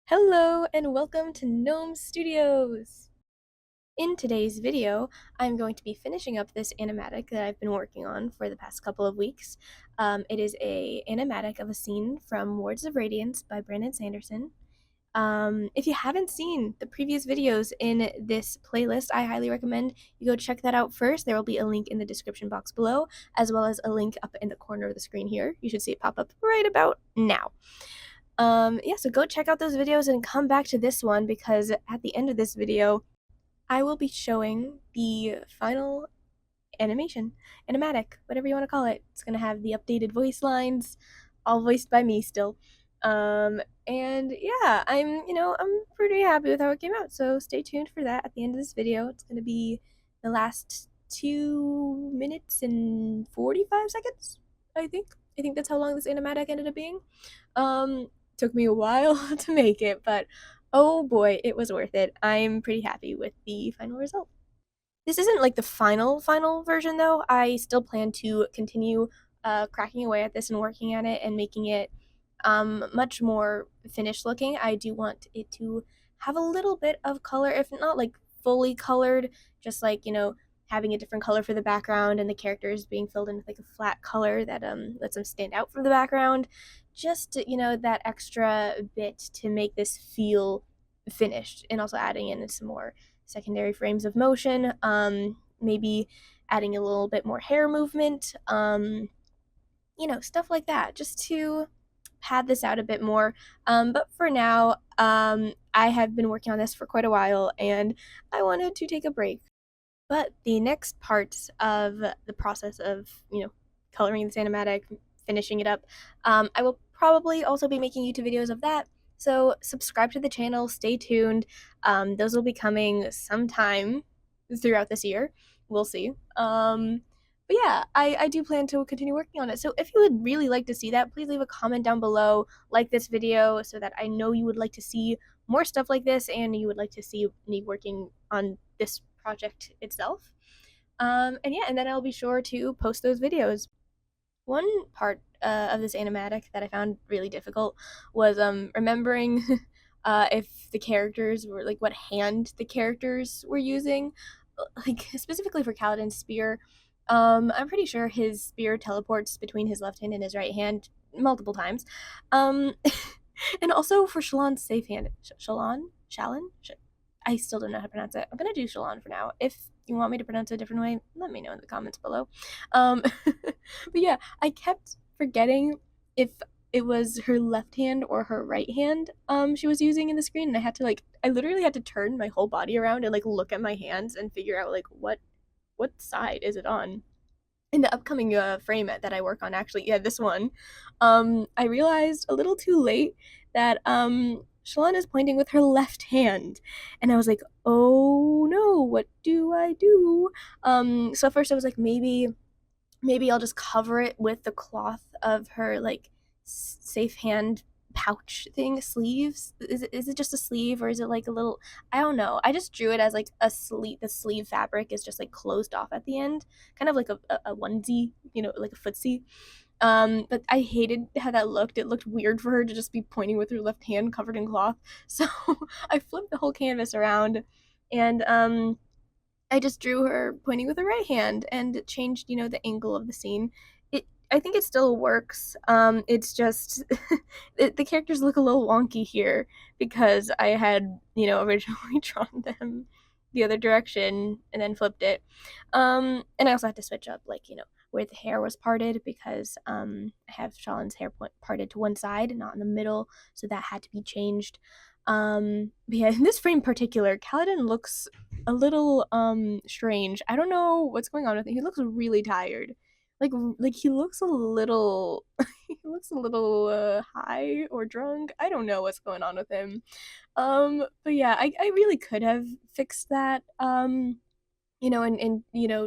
Hello and welcome to Gnome Studios! In today's video, I'm going to be finishing up this animatic that I've been working on for the past couple of weeks. It is a animatic of a scene from Words of Radiance by Brandon Sanderson. If you haven't seen the previous videos in this playlist, I highly recommend you go check that out first. There will be a link in the description box below, as well as a link up in the corner of the screen here. You should see it pop up right about now. So go check out those videos and come back to this one, because at the end of this video, I will be showing the final animatic, whatever you want to call it. It's gonna have the updated voice lines, all voiced by me still. And yeah, I'm pretty happy with how it came out, so stay tuned for that at the end of this video. It's gonna be the last 2 minutes and 45 seconds, I think. I think that's how long this animatic ended up being. Took me a while to make it, but oh boy, it was worth it. I'm pretty happy with the final result. This isn't like the final version though. I still plan to continue cracking away at this and working on it and making it much more finished looking. I do want it to have a little bit of color, if not like fully colored, just like, having a different color for the background and the characters being filled in with like a flat color that lets them stand out from the background. Just, that extra bit to make this feel finished, and also adding in some more secondary frames of motion, maybe adding a little bit more hair movement, stuff like that, just to pad this out a bit more. But for now, I have been working on this for quite a while, and I wanted to take a break. But the next parts of the process of, coloring this animatic, finishing it up, I will probably also be making YouTube videos of that. So subscribe to the channel, stay tuned. Those will be coming sometime throughout this year. We'll see. But yeah, I do plan to continue working on it. So if you would really like to see that, please leave a comment down below, like this video, so that I know you would like to see more stuff like this and you would like to see me working on this project itself. And then I'll be sure to post those videos. One part of this animatic that I found really difficult was remembering if the characters were like what hand the characters were using, like specifically for Kaladin's spear. I'm pretty sure his spear teleports between his left hand and his right hand multiple times. Um, and also for Shallan's safe hand, Shallan. I still don't know how to pronounce it. I'm gonna do Shallan for now. If you want me to pronounce it a different way, let me know in the comments below. But yeah, I kept forgetting if it was her left hand or her right hand she was using in the screen, and I literally had to turn my whole body around and like look at my hands and figure out like what side is it on. In the upcoming frame that I work on, actually, yeah, this one, I realized a little too late that Shallan is pointing with her left hand, and I was like, oh no, what do I do? So at first I was like, maybe I'll just cover it with the cloth of her like safe hand pouch thing, sleeves. Is it just a sleeve, or is it like a little, I don't know. I just drew it as like a sleeve. The sleeve fabric is just like closed off at the end, kind of like a onesie, like a footsie. But I hated how that looked. It looked weird for her to just be pointing with her left hand covered in cloth. So I flipped the whole canvas around, and I just drew her pointing with her right hand and changed, the angle of the scene. I think it still works. It's just the characters look a little wonky here because I had, originally drawn them the other direction and then flipped it. And I also had to switch up, like, where the hair was parted, because I have Shallan's hair parted to one side, not in the middle, so that had to be changed. But yeah, in this frame in particular, Kaladin looks a little strange. I don't know what's going on with him. He looks really tired. Like he looks a little he looks a little high or drunk. I don't know what's going on with him. But yeah, I really could have fixed that. And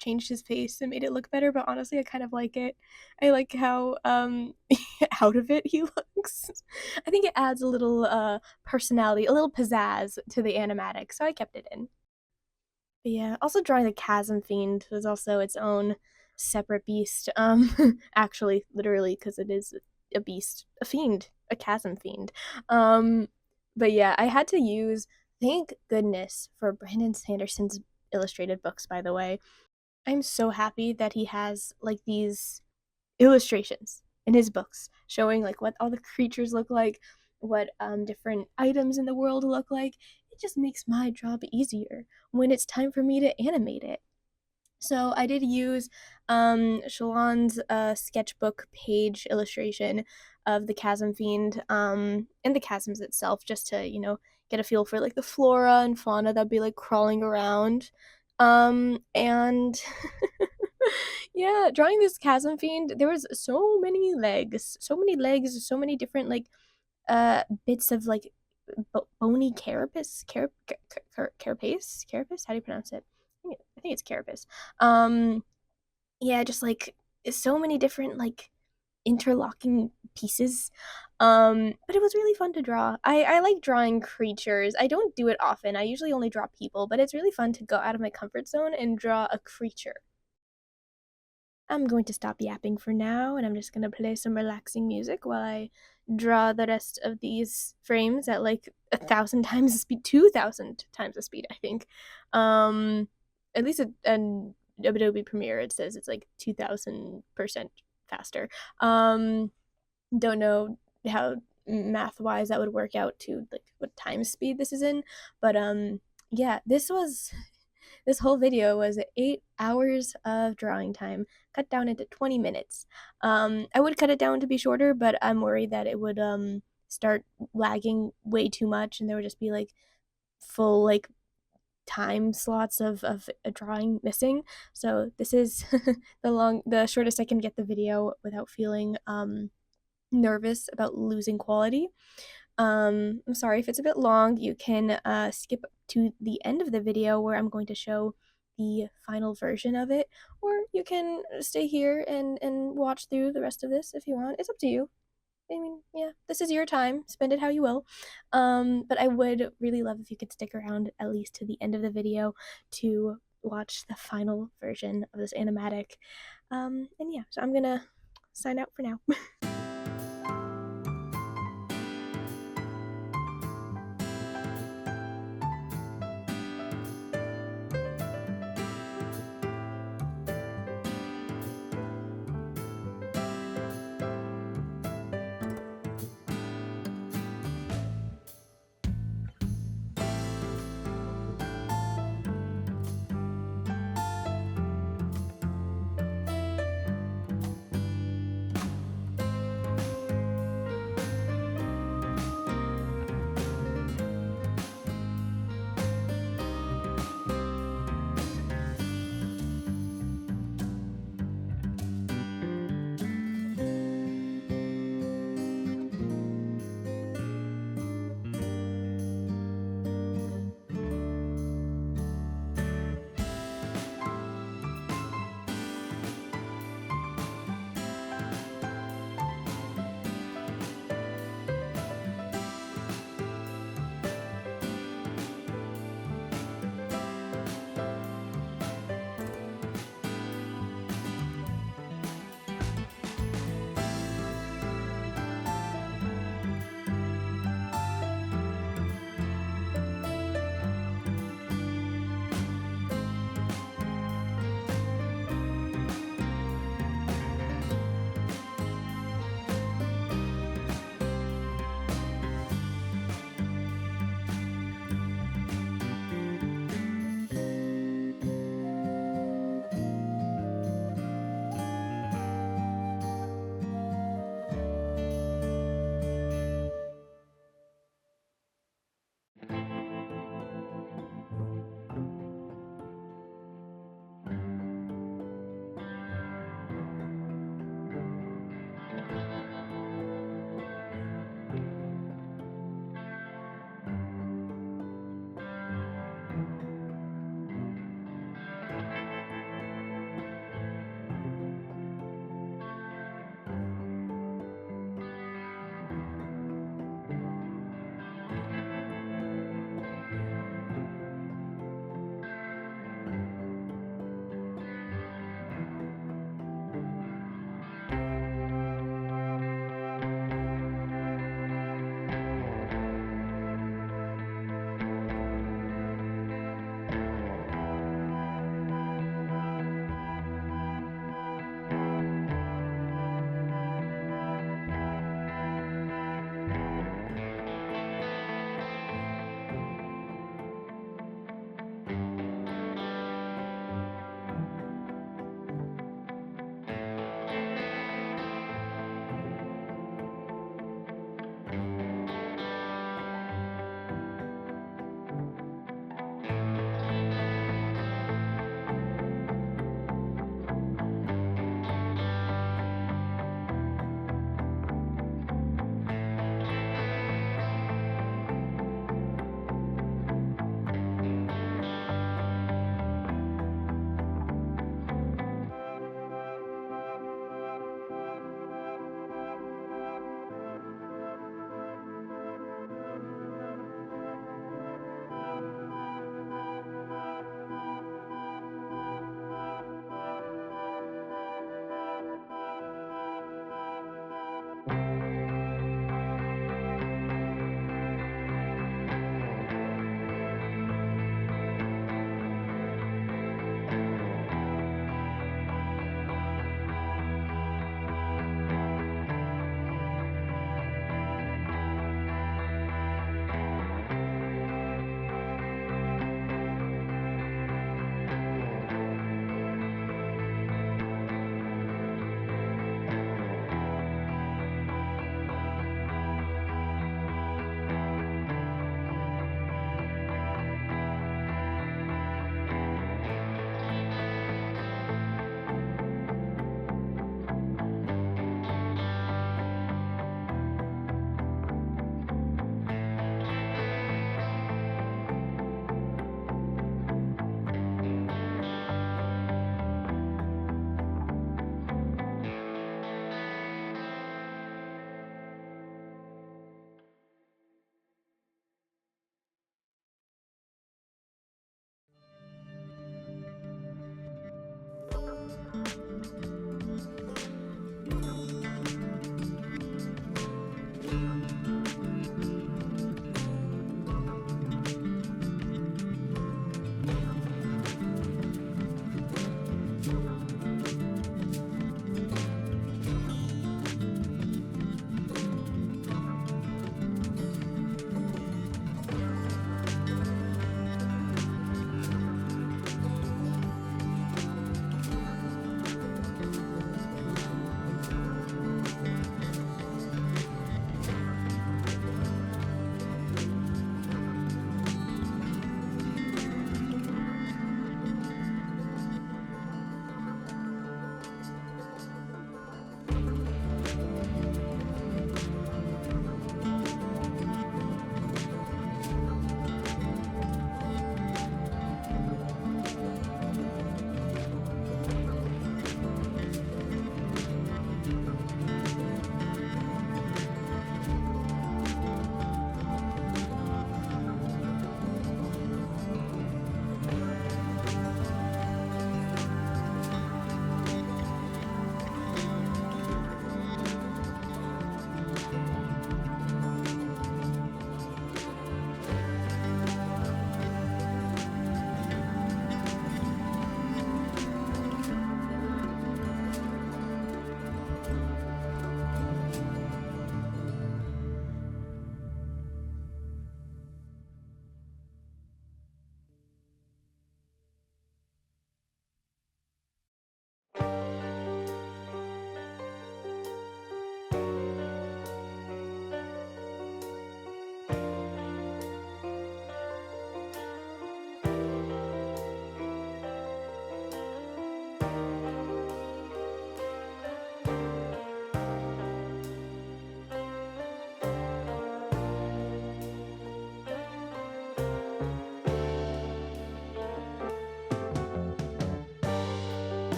changed his face and made it look better, but honestly I kind of like it. I like how out of it he looks. I think it adds a little personality, a little pizzazz to the animatic, so I kept it in. But yeah, also drawing the chasm fiend was also its own separate beast. Actually, literally, because it is a beast, a fiend, a chasm fiend. um But yeah, I had to use, thank goodness for Brandon Sanderson's illustrated books, by the way. I'm so happy that he has like these illustrations in his books showing like what all the creatures look like, what different items in the world look like. It just makes my job easier when it's time for me to animate it. So I did use Shalon's sketchbook page illustration of the Chasm Fiend and the chasms itself, just to, get a feel for like the flora and fauna that'd be like crawling around. And yeah, drawing this Chasm Fiend, there was so many different like bits of like bony carapace. How do you pronounce it? I think it's carapace. Um, yeah, just like so many different like interlocking pieces. But it was really fun to draw. I like drawing creatures. I don't do it often. I usually only draw people, but it's really fun to go out of my comfort zone and draw a creature. I'm going to stop yapping for now, and I'm just going to play some relaxing music while I draw the rest of these frames at like 1,000 times the speed, 2,000 times the speed, I think. At least an Adobe Premiere, it says it's like 2,000% faster. Don't know how math wise that would work out to like what time speed this is in, but yeah, this whole video was 8 hours of drawing time, cut down into 20 minutes. I would cut it down to be shorter, but I'm worried that it would start lagging way too much and there would just be like full like time slots of a drawing missing. So this is the shortest I can get the video without feeling nervous about losing quality. I'm sorry if it's a bit long. You can skip to the end of the video where I'm going to show the final version of it, or you can stay here and watch through the rest of this if you want. It's up to you. I mean, yeah, this is your time. Spend it how you will. But I would really love if you could stick around at least to the end of the video to watch the final version of this animatic. And yeah, so I'm gonna sign out for now.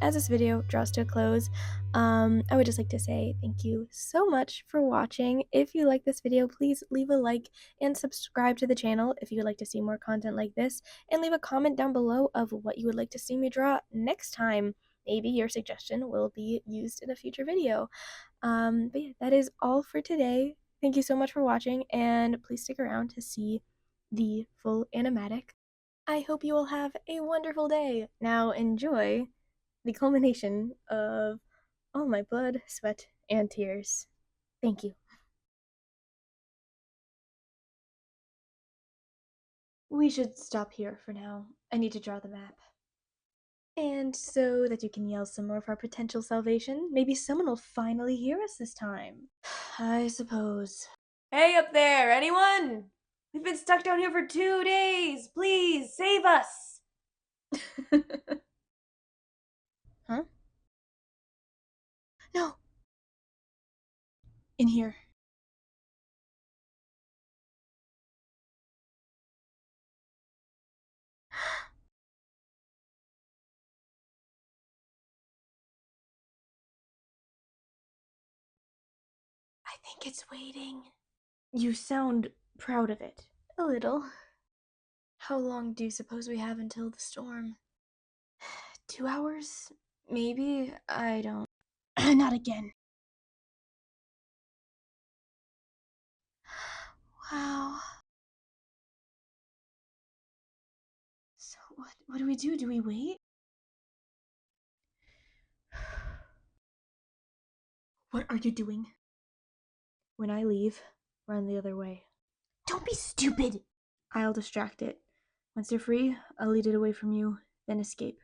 as this video draws to a close, I would just like to say thank you so much for watching. If you like this video, please leave a like and subscribe to the channel if you would like to see more content like this, and leave a comment down below of what you would like to see me draw next time. Maybe your suggestion will be used in a future video. But yeah, that is all for today. Thank you so much for watching, and please stick around to see the full animatic. I hope you all have a wonderful day. Now enjoy the culmination of all my blood, sweat, and tears. Thank you. We should stop here for now. I need to draw the map. And so that you can yell some more of our potential salvation, maybe someone will finally hear us this time. I suppose. Hey up there, anyone? We've been stuck down here for 2 days. Please, save us! Huh? No! In here. I think it's waiting. You sound proud of it. A little. How long do you suppose we have until the storm? 2 hours? Maybe? I don't. Not again. Wow. So what do we do? Do we wait? What are you doing? When I leave, run the other way. Don't be stupid! I'll distract it. Once you're free, I'll lead it away from you, then escape.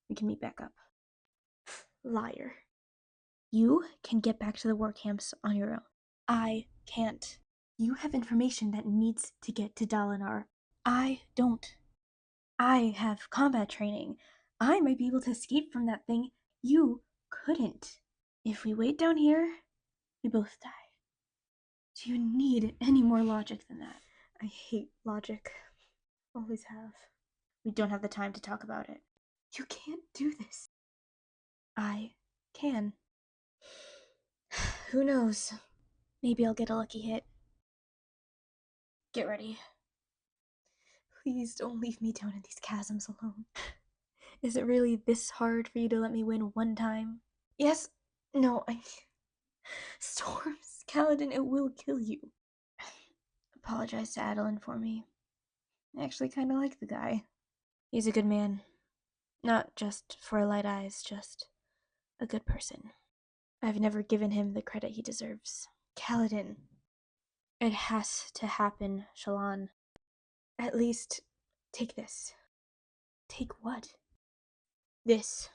We can meet back up. Liar. You can get back to the war camps on your own. I can't. You have information that needs to get to Dalinar. I don't. I have combat training. I might be able to escape from that thing. You couldn't. If we wait down here, we both die. Do you need any more logic than that? I hate logic. Always have. We don't have the time to talk about it. You can't do this. I can. Who knows? Maybe I'll get a lucky hit. Get ready. Please don't leave me down in these chasms alone. Is it really this hard for you to let me win one time? Yes. No, Storms, Kaladin, it will kill you. Apologize to Adeline for me. I actually kinda like the guy. He's a good man. Not just for light eyes, just a good person. I've never given him the credit he deserves. Kaladin. It has to happen, Shallan. At least, take this. Take what? This.